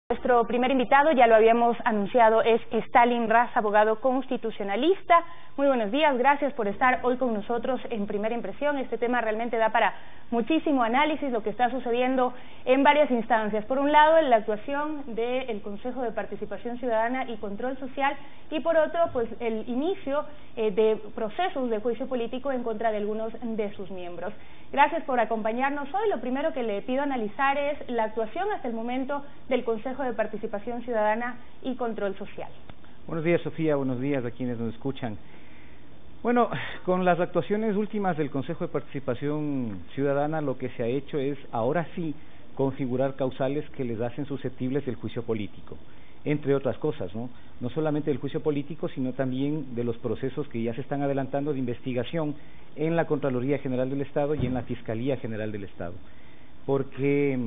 Nuestro primer invitado, ya lo habíamos anunciado, es Stalin Raz, abogado constitucionalista. Muy buenos días, gracias por estar hoy con nosotros en Primera Impresión. Este tema realmente da para muchísimo análisis, lo que está sucediendo en varias instancias. Por un lado, la actuación del Consejo de Participación Ciudadana y Control Social, y por otro, pues el inicio de procesos de juicio político en contra de algunos de sus miembros. Gracias por acompañarnos hoy. Lo primero que le pido analizar es la actuación hasta el momento del Consejo de Participación Ciudadana y Control Social. Buenos días, Sofía, buenos días a quienes nos escuchan. Bueno, con las actuaciones últimas del Consejo de Participación Ciudadana, lo que se ha hecho es, ahora sí, configurar causales que les hacen susceptibles del juicio político, entre otras cosas, ¿no? No solamente del juicio político, sino también de los procesos que ya se están adelantando de investigación en la Contraloría General del Estado y en la Fiscalía General del Estado, porque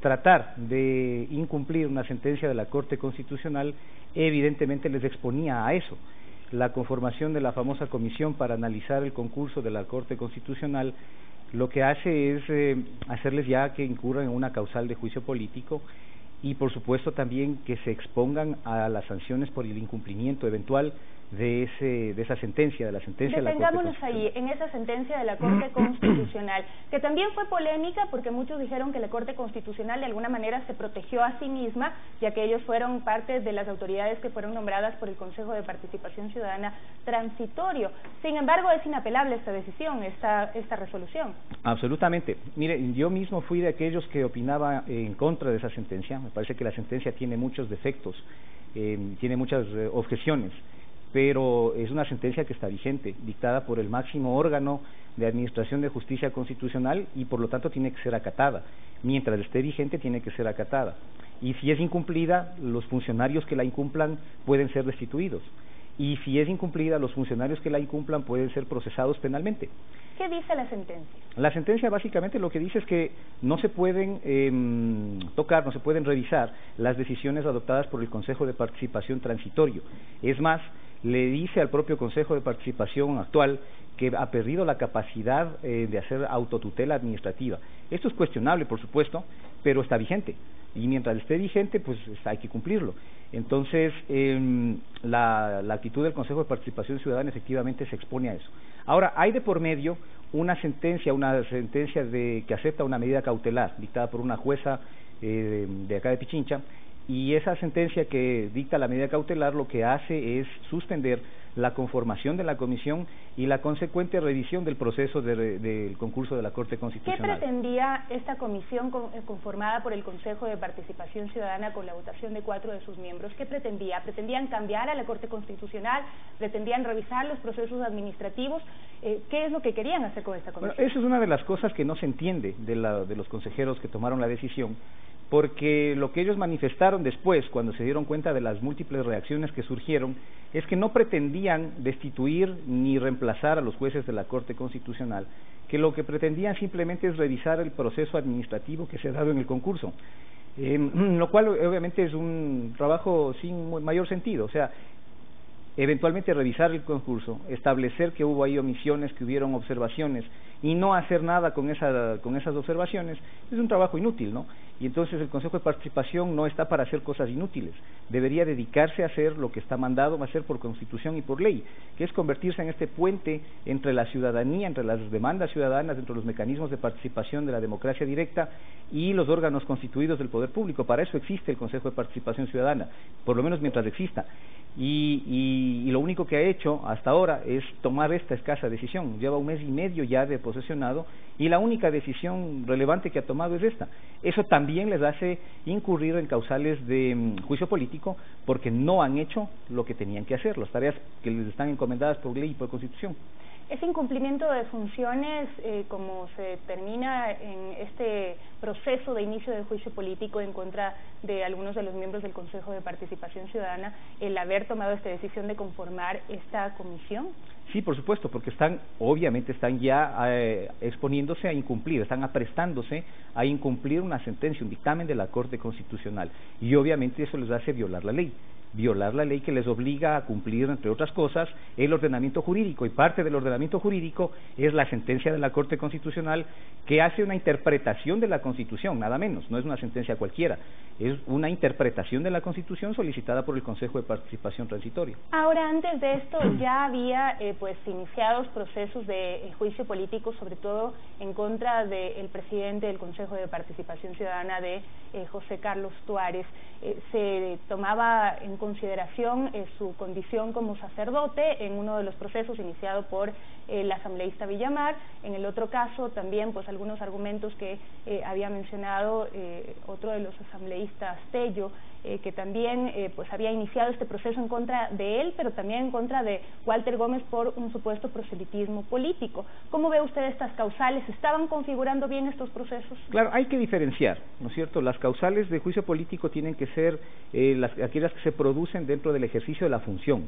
tratar de incumplir una sentencia de la Corte Constitucional evidentemente les exponía a eso. La conformación de la famosa comisión para analizar el concurso de la Corte Constitucional lo que hace es hacerles ya que incurran en una causal de juicio político y por supuesto también que se expongan a las sanciones por el incumplimiento eventual de esa sentencia, de la sentencia de la Corte Constitucional. Ahí, en esa sentencia de la Corte Constitucional, que también fue polémica porque muchos dijeron que la Corte Constitucional de alguna manera se protegió a sí misma, ya que ellos fueron parte de las autoridades que fueron nombradas por el Consejo de Participación Ciudadana transitorio. Sin embargo, es inapelable esta decisión, esta resolución. Absolutamente. Mire, yo mismo fui de aquellos que opinaba en contra de esa sentencia. Me parece que la sentencia tiene muchos defectos, tiene muchas objeciones, pero es una sentencia que está vigente, dictada por el máximo órgano de administración de justicia constitucional y por lo tanto tiene que ser acatada. Mientras esté vigente tiene que ser acatada. Y si es incumplida, los funcionarios que la incumplan pueden ser destituidos. Y si es incumplida, los funcionarios que la incumplan pueden ser procesados penalmente. ¿Qué dice la sentencia? La sentencia básicamente lo que dice es que no se pueden tocar, no se pueden revisar las decisiones adoptadas por el Consejo de Participación transitorio. Es más, le dice al propio Consejo de Participación actual que ha perdido la capacidad de hacer autotutela administrativa. Esto es cuestionable, por supuesto, pero está vigente. Y mientras esté vigente, pues hay que cumplirlo. Entonces, la actitud del Consejo de Participación Ciudadana efectivamente se expone a eso. Ahora, hay de por medio una sentencia que acepta una medida cautelar dictada por una jueza de acá de Pichincha, y esa sentencia que dicta la medida cautelar lo que hace es suspender la conformación de la comisión y la consecuente revisión del proceso del concurso de la Corte Constitucional. ¿Qué pretendía esta comisión conformada por el Consejo de Participación Ciudadana con la votación de 4 de sus miembros? ¿Qué pretendía? ¿Pretendían cambiar a la Corte Constitucional? ¿Pretendían revisar los procesos administrativos? ¿Qué es lo que querían hacer con esta comisión? Bueno, eso es una de las cosas que no se entiende de los consejeros que tomaron la decisión, porque lo que ellos manifestaron después, cuando se dieron cuenta de las múltiples reacciones que surgieron, es que no pretendían destituir ni reemplazar a los jueces de la Corte Constitucional, que lo que pretendían simplemente es revisar el proceso administrativo que se ha dado en el concurso, lo cual obviamente es un trabajo sin mayor sentido. O sea, eventualmente revisar el concurso, establecer que hubo ahí omisiones, que hubieron observaciones, y no hacer nada con esas observaciones, es un trabajo inútil, ¿no? Y entonces el Consejo de Participación no está para hacer cosas inútiles, debería dedicarse a hacer lo que está mandado a hacer por Constitución y por ley, que es convertirse en este puente entre la ciudadanía, entre las demandas ciudadanas, entre los mecanismos de participación de la democracia directa y los órganos constituidos del poder público. Para eso existe el Consejo de Participación Ciudadana, por lo menos mientras exista. Y lo único que ha hecho hasta ahora es tomar esta escasa decisión. Lleva 1 mes y medio ya de posesionado y la única decisión relevante que ha tomado es esta. Eso también les hace incurrir en causales de juicio político porque no han hecho lo que tenían que hacer, las tareas que les están encomendadas por ley y por Constitución. Ese incumplimiento de funciones, como se termina en este proceso de inicio del juicio político en contra de algunos de los miembros del Consejo de Participación Ciudadana, el haber tomado esta decisión de conformar esta comisión? Sí, por supuesto, porque obviamente están ya exponiéndose a incumplir, están aprestándose a incumplir una sentencia, un dictamen de la Corte Constitucional, y obviamente eso les hace violar la ley. violar la ley que les obliga a cumplir, entre otras cosas, el ordenamiento jurídico, y parte del ordenamiento jurídico es la sentencia de la Corte Constitucional, que hace una interpretación de la Constitución, nada menos, no es una sentencia cualquiera, es una interpretación de la Constitución solicitada por el Consejo de Participación Transitoria. Ahora, antes de esto ya había pues iniciados procesos de juicio político, sobre todo en contra del presidente del Consejo de Participación Ciudadana, de José Carlos Tuárez. Se tomaba en consideración su condición como sacerdote en uno de los procesos iniciado por el asambleísta Villamar. En el otro caso también pues algunos argumentos que había mencionado otro de los asambleístas, Tello, que también pues había iniciado este proceso en contra de él, pero también en contra de Walter Gómez por un supuesto proselitismo político. ¿Cómo ve usted estas causales? ¿Estaban configurando bien estos procesos? Claro, hay que diferenciar, ¿no es cierto? Las causales de juicio político tienen que ser aquellas que se producen dentro del ejercicio de la función.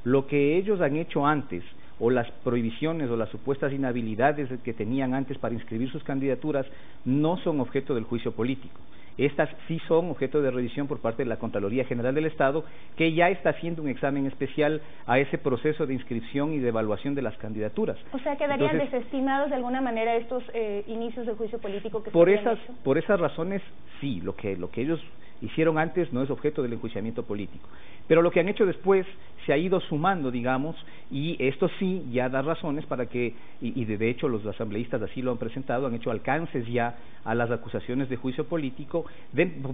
Lo que ellos han hecho antes, o las prohibiciones o las supuestas inhabilidades que tenían antes para inscribir sus candidaturas, no son objeto del juicio político. Estas sí son objeto de revisión por parte de la Contraloría General del Estado, que ya está haciendo un examen especial a ese proceso de inscripción y de evaluación de las candidaturas. O sea, ¿quedarían desestimados de alguna manera estos inicios de juicio político que por esas razones, sí, lo que ellos hicieron antes no es objeto del enjuiciamiento político. Pero lo que han hecho después se ha ido sumando, digamos, y esto sí ya da razones para que, y de hecho los asambleístas así lo han presentado, han hecho alcances ya a las acusaciones de juicio político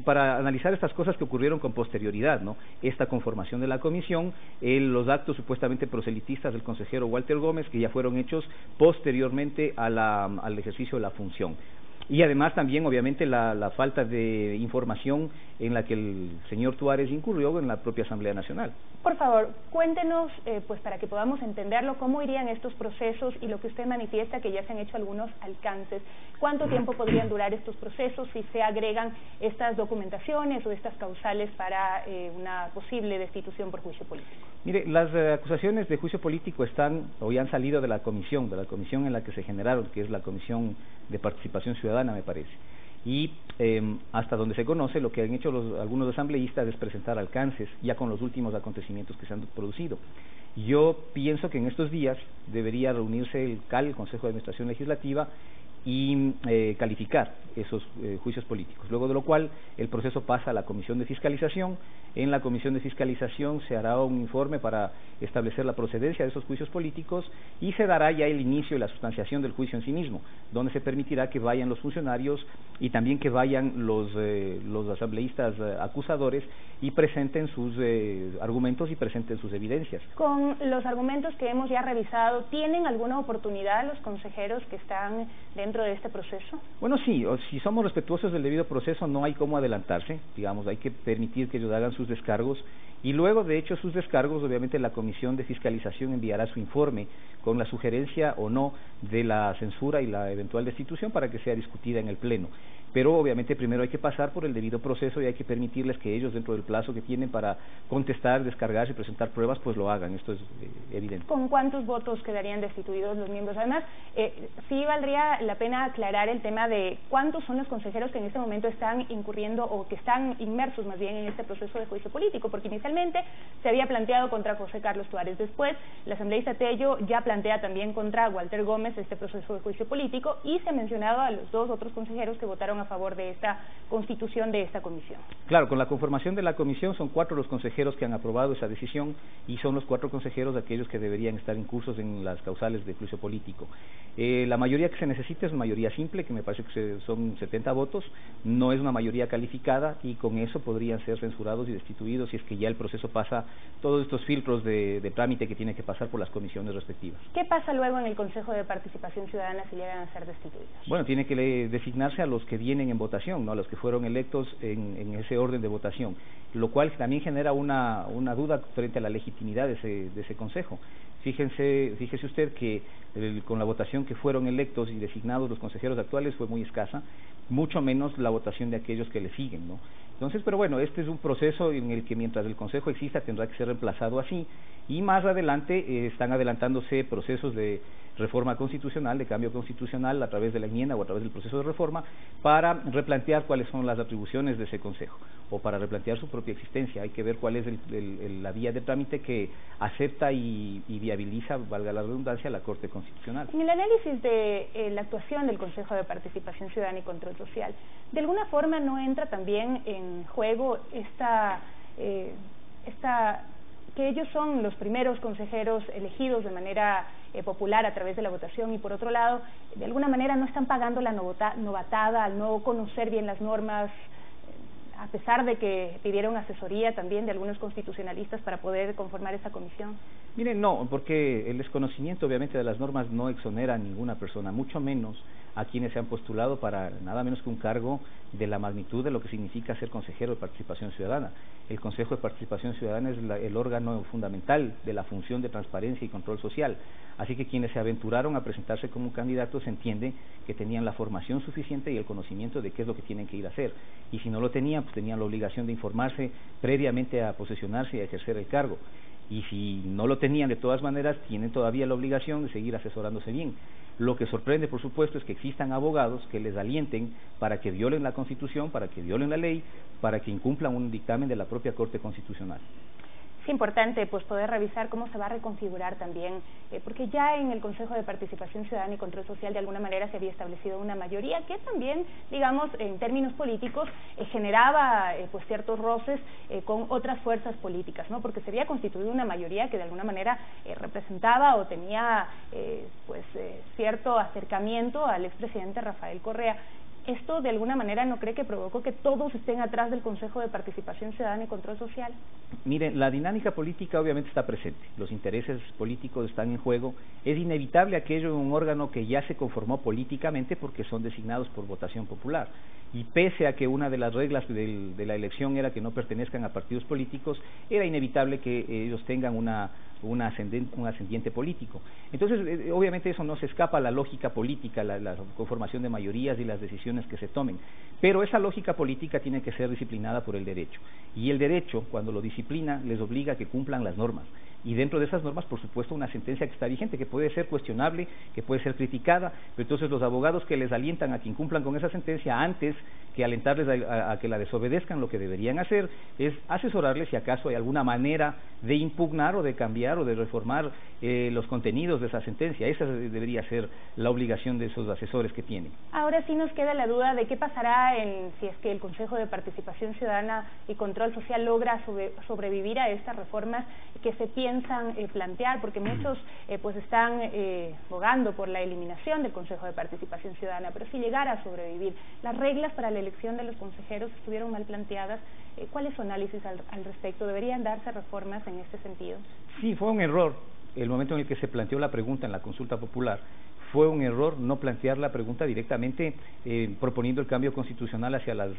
para analizar estas cosas que ocurrieron con posterioridad, ¿no? Esta conformación de la comisión, los actos supuestamente proselitistas del consejero Walter Gómez, que ya fueron hechos posteriormente al ejercicio de la función. Y además también, obviamente, la falta de información en la que el señor Tuárez incurrió en la propia Asamblea Nacional. Por favor, cuéntenos, pues para que podamos entenderlo, cómo irían estos procesos y lo que usted manifiesta que ya se han hecho algunos alcances. ¿Cuánto tiempo podrían durar estos procesos si se agregan estas documentaciones o estas causales para una posible destitución por juicio político? Mire, las acusaciones de juicio político están o ya han salido de la comisión en la que se generaron, que es la Comisión de Participación Ciudadana, me parece. Y hasta donde se conoce, lo que han hecho algunos asambleístas es presentar alcances ya con los últimos acontecimientos que se han producido. Yo pienso que en estos días debería reunirse el CAL, el Consejo de Administración Legislativa, y calificar esos juicios políticos, luego de lo cual el proceso pasa a la Comisión de Fiscalización. En la Comisión de Fiscalización se hará un informe para establecer la procedencia de esos juicios políticos y se dará ya el inicio y la sustanciación del juicio en sí mismo, donde se permitirá que vayan los funcionarios y también que vayan los asambleístas acusadores y presenten sus argumentos y presenten sus evidencias. Con los argumentos que hemos ya revisado, ¿tienen alguna oportunidad los consejeros que están dentro de este proceso? Bueno, sí, si somos respetuosos del debido proceso no hay cómo adelantarse, digamos, hay que permitir que ellos hagan sus descargos y luego de hecho sus descargos, obviamente la Comisión de Fiscalización enviará su informe con la sugerencia o no de la censura y la eventual destitución para que sea discutida en el Pleno. Pero obviamente primero hay que pasar por el debido proceso y hay que permitirles que ellos, dentro del plazo que tienen para contestar, descargarse y presentar pruebas, pues lo hagan. Esto es evidente. ¿Con cuántos votos quedarían destituidos los miembros? Además, sí valdría la pena aclarar el tema de cuántos son los consejeros que en este momento están incurriendo o que están inmersos más bien en este proceso de juicio político, porque inicialmente se había planteado contra José Carlos Tuárez. Después, la asambleísta Tello ya plantea también contra Walter Gómez este proceso de juicio político y se ha mencionado a los dos otros consejeros que votaron a favor de esta constitución de esta comisión. Claro, con la conformación de la comisión son 4 los consejeros que han aprobado esa decisión y son los 4 consejeros aquellos que deberían estar incursos en las causales de juicio político. La mayoría que se necesita es una mayoría simple, que me parece que son 70 votos, no es una mayoría calificada y con eso podrían ser censurados y destituidos si es que ya el proceso pasa todos estos filtros de trámite que tiene que pasar por las comisiones respectivas. ¿Qué pasa luego en el Consejo de Participación Ciudadana si llegan a ser destituidos? Bueno, tiene que designarse a los que vienen en votación, ¿no? A los que fueron electos en ese orden de votación, lo cual también genera una duda frente a la legitimidad de ese consejo. Fíjese usted que con la votación que fueron electos y designados los consejeros actuales fue muy escasa, mucho menos la votación de aquellos que le siguen, ¿no? Entonces, pero bueno, este es un proceso en el que mientras el Consejo exista tendrá que ser reemplazado así, y más adelante están adelantándose procesos de reforma constitucional, de cambio constitucional a través de la enmienda o a través del proceso de reforma, para replantear cuáles son las atribuciones de ese Consejo, o para replantear su propia existencia. Hay que ver cuál es la vía de trámite que acepta y viabiliza, valga la redundancia, la Corte Constitucional. En el análisis de la actuación del Consejo de Participación Ciudadana y Control Social, ¿de alguna forma no entra también en juego esta que ellos son los primeros consejeros elegidos de manera popular a través de la votación, y por otro lado, de alguna manera no están pagando la novatada al no conocer bien las normas, a pesar de que pidieron asesoría también de algunos constitucionalistas para poder conformar esa comisión? Miren, no, porque el desconocimiento obviamente de las normas no exonera a ninguna persona, mucho menos a quienes se han postulado para nada menos que un cargo de la magnitud de lo que significa ser consejero de participación ciudadana. El Consejo de Participación Ciudadana es el órgano fundamental de la función de transparencia y control social, así que quienes se aventuraron a presentarse como candidatos entienden que tenían la formación suficiente y el conocimiento de qué es lo que tienen que ir a hacer, y si no lo tenían, pues tenían la obligación de informarse previamente a posesionarse y a ejercer el cargo. Y si no lo tenían, de todas maneras, tienen todavía la obligación de seguir asesorándose bien. Lo que sorprende, por supuesto, es que existan abogados que les alienten para que violen la Constitución, para que violen la ley, para que incumplan un dictamen de la propia Corte Constitucional. Es importante pues poder revisar cómo se va a reconfigurar también, porque ya en el Consejo de Participación Ciudadana y Control Social de alguna manera se había establecido una mayoría que también, digamos, en términos políticos generaba pues ciertos roces con otras fuerzas políticas, ¿no? Porque se había constituido una mayoría que de alguna manera representaba o tenía cierto acercamiento al expresidente Rafael Correa. ¿Esto de alguna manera no cree que provocó que todos estén atrás del Consejo de Participación Ciudadana y Control Social? Miren, la dinámica política obviamente está presente, los intereses políticos están en juego, es inevitable aquello en un órgano que ya se conformó políticamente porque son designados por votación popular, y pese a que una de las reglas de la elección era que no pertenezcan a partidos políticos, era inevitable que ellos tengan un ascendiente político. Entonces, obviamente eso no se escapa a la lógica política, la conformación de mayorías y las decisiones que se tomen, pero esa lógica política tiene que ser disciplinada por el derecho, y el derecho, cuando lo disciplina, les obliga a que cumplan las normas, y dentro de esas normas, por supuesto, una sentencia que está vigente, que puede ser cuestionable, que puede ser criticada, pero entonces los abogados que les alientan a que incumplan con esa sentencia, antes que alentarles a que la desobedezcan, lo que deberían hacer es asesorarles si acaso hay alguna manera de impugnar o de cambiar o de reformar los contenidos de esa sentencia. Esa debería ser la obligación de esos asesores que tienen. Ahora sí nos queda la duda de qué pasará si es que el Consejo de Participación Ciudadana y Control Social logra sobrevivir a estas reformas que se piensan plantear, porque muchos pues están bogando por la eliminación del Consejo de Participación Ciudadana, pero si llegara a sobrevivir, las reglas para la elección de los consejeros estuvieron mal planteadas. ¿Cuál es su análisis al respecto? ¿Deberían darse reformas en este sentido? Sí, fue un error el momento en el que se planteó la pregunta en la consulta popular. Fue un error no plantear la pregunta directamente proponiendo el cambio constitucional hacia las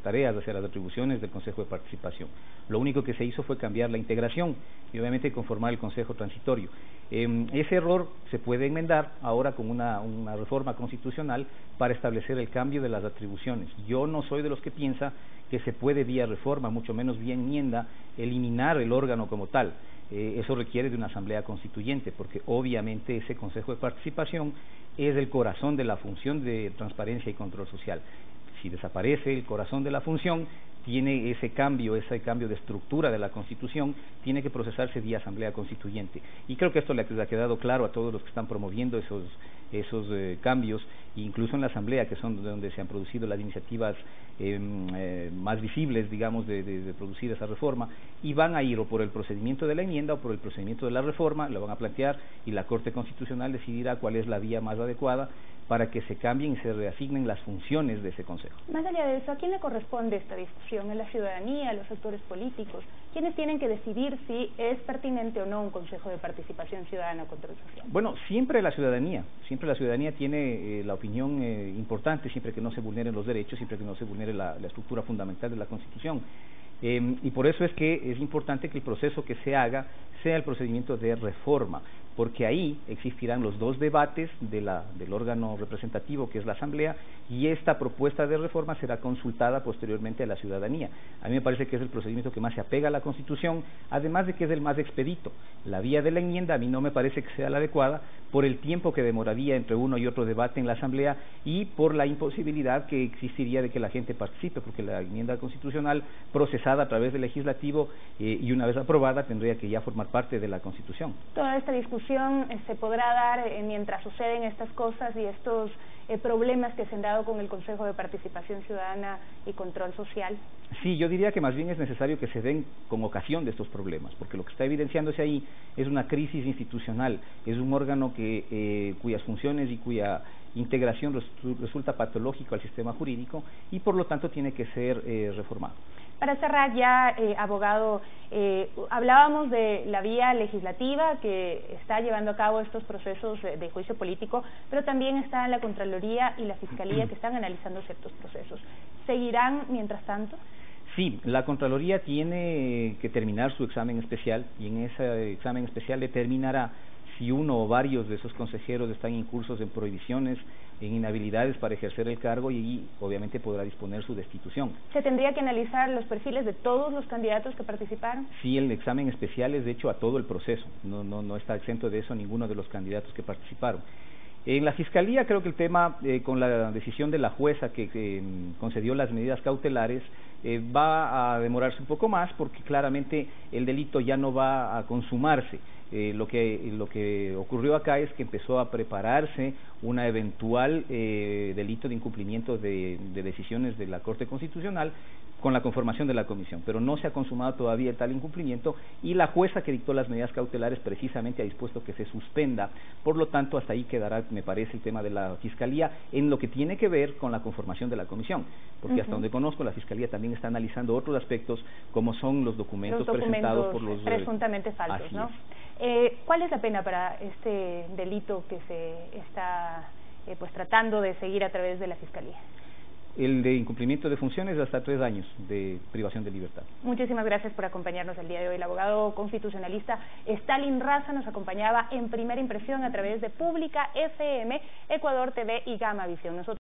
tareas, hacia las atribuciones del Consejo de Participación. Lo único que se hizo fue cambiar la integración y obviamente conformar el Consejo Transitorio. Ese error se puede enmendar ahora con una reforma constitucional para establecer el cambio de las atribuciones. Yo no soy de los que piensa que se puede vía reforma, mucho menos vía enmienda, eliminar el órgano como tal. Eso requiere de una asamblea constituyente, porque obviamente ese Consejo de Participación es el corazón de la función de transparencia y control social. Si desaparece el corazón de la función, tiene ese cambio de estructura de la Constitución, tiene que procesarse vía asamblea constituyente. Y creo que esto le ha quedado claro a todos los que están promoviendo esos cambios, incluso en la asamblea, que son donde se han producido las iniciativas más visibles, digamos, de producir esa reforma, y van a ir o por el procedimiento de la enmienda o por el procedimiento de la reforma, lo van a plantear, y la Corte Constitucional decidirá cuál es la vía más adecuada para que se cambien y se reasignen las funciones de ese Consejo. Más allá de eso, ¿a quién le corresponde esta discusión? ¿A la ciudadanía, a los sectores políticos? ¿Quiénes tienen que decidir si es pertinente o no un Consejo de Participación Ciudadana o Control Social? Bueno, siempre la ciudadanía tiene la opinión importante, siempre que no se vulneren los derechos, siempre que no se vulnere la estructura fundamental de la Constitución. Y por eso es que es importante que el proceso que se haga sea el procedimiento de reforma, porque ahí existirán los dos debates del órgano representativo, que es la Asamblea, y esta propuesta de reforma será consultada posteriormente a la ciudadanía. A mí me parece que es el procedimiento que más se apega a la Constitución, además de que es el más expedito. La vía de la enmienda a mí no me parece que sea la adecuada por el tiempo que demoraría entre uno y otro debate en la Asamblea y por la imposibilidad que existiría de que la gente participe, porque la enmienda constitucional procesada a través del legislativo y una vez aprobada tendría que ya formar parte de la Constitución. Toda esta discusión se podrá dar mientras suceden estas cosas y estos problemas que se han dado con el Consejo de Participación Ciudadana y Control Social. Sí, yo diría que más bien es necesario que se den con ocasión de estos problemas, porque lo que está evidenciándose ahí es una crisis institucional, es un órgano cuyas funciones y cuya integración resulta patológico al sistema jurídico y por lo tanto tiene que ser reformado. Para cerrar ya, abogado, hablábamos de la vía legislativa que está llevando a cabo estos procesos de juicio político, pero también está la Contraloría y la Fiscalía que están analizando ciertos procesos. ¿Seguirán mientras tanto? Sí, la Contraloría tiene que terminar su examen especial y en ese examen especial determinará si uno o varios de esos consejeros están incursos en prohibiciones, en inhabilidades para ejercer el cargo y obviamente podrá disponer su destitución. ¿Se tendría que analizar los perfiles de todos los candidatos que participaron? Sí, el examen especial es de hecho a todo el proceso, no está exento de eso ninguno de los candidatos que participaron. En la Fiscalía creo que el tema, con la decisión de la jueza que concedió las medidas cautelares, va a demorarse un poco más porque claramente el delito ya no va a consumarse. Lo que ocurrió acá es que empezó a prepararse una eventual delito de incumplimiento de decisiones de la Corte Constitucional con la conformación de la comisión, pero no se ha consumado todavía tal incumplimiento y la jueza que dictó las medidas cautelares precisamente ha dispuesto que se suspenda, por lo tanto hasta ahí quedará, me parece, el tema de la Fiscalía en lo que tiene que ver con la conformación de la comisión, porque hasta donde conozco la Fiscalía también está analizando otros aspectos como son los documentos presentados por los presuntamente falsos, ¿no? ¿Cuál es la pena para este delito que se está tratando de seguir a través de la Fiscalía? El de incumplimiento de funciones hasta 3 años de privación de libertad. Muchísimas gracias por acompañarnos el día de hoy. El abogado constitucionalista Stalin Raza nos acompañaba en Primera Impresión a través de Pública FM, Ecuador TV y Gama Visión.